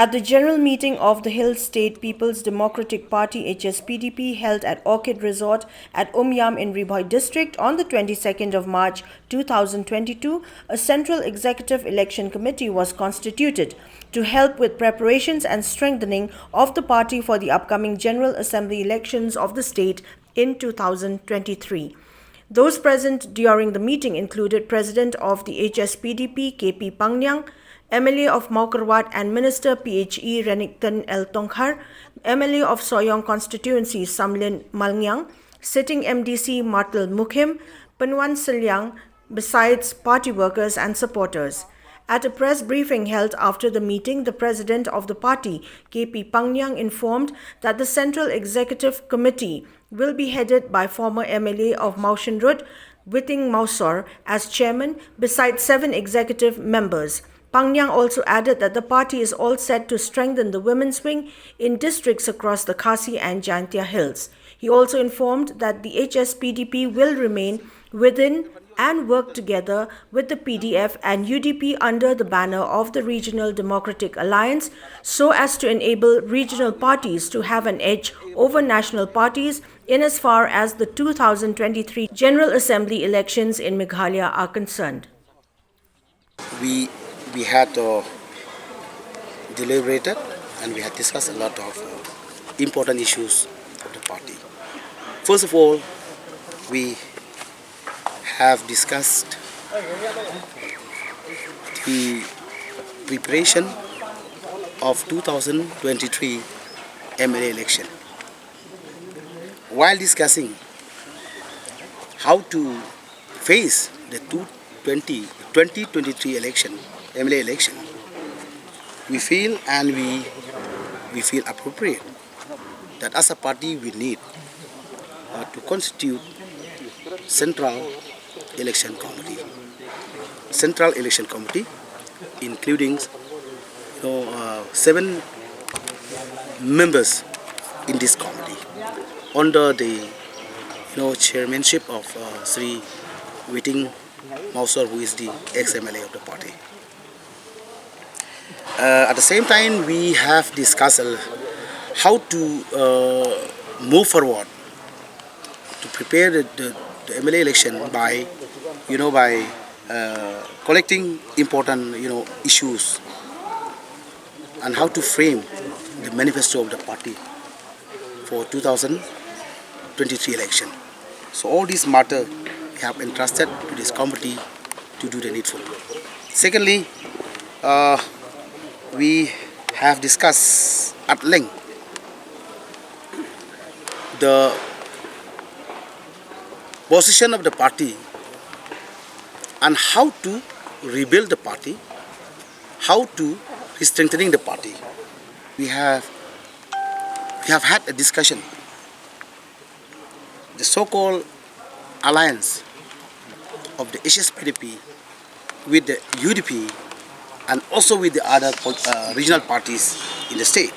At the general meeting of the Hill State People's Democratic Party (Hspdp) held at Orchid Resort at UMIAM in BHOI district on the 22nd of March 2022, a Central Executive Election Committee was constituted to help with preparations and strengthening of the party for the upcoming General Assembly elections of the state in 2023. Those present during the meeting included President of the Hspdp KP PANGNIANG, MLA of MAWKYRWAT and Minister PHE RENIKTON TONGKHAR, MLA of SOHIONG Constituency SAMLIN MALNGIANG, sitting MDC MARTLE MUKHIM, PYNWAN SYLLIANG, besides party workers and supporters. At a press briefing held after the meeting, the President of the party, KP PANGNIANG, informed that the Central Executive Committee will be headed by former MLA of Maushinrud, Witing Mausor, as chairman, besides 7 executive members. PANGNIANG also added that the party is all set to strengthen the women's wing in districts across the Khasi and Jaintia Hills. He also informed that the Hspdp will remain within and work together with the PDF and UDP under the banner of the Regional Democratic Alliance so as to enable regional parties to have an edge over national parties in as far as the 2023 General Assembly elections in Meghalaya are concerned. We had deliberated and we had discussed a lot of important issues of the party. First of all, we have discussed the preparation of 2023 MLA election. While discussing how to face the 2023 election, MLA election, we feel feel appropriate that as a party we need to constitute Central Election Committee. Central Election Committee, including 7 members in this committee, under the chairmanship of Sri Witing Mausor, who is the ex-MLA of the party. At the same time, we have discussed how to move forward to prepare the MLA election by collecting important issues and how to frame the manifesto of the party for 2023 election. So all these matters we have entrusted to this committee to do the needful. Secondly, we have discussed at length the position of the party and how to rebuild the party, how to strengthening the party. We have had a discussion. The so-called alliance of the Hspdp with the UDP and also with the other regional parties in the state.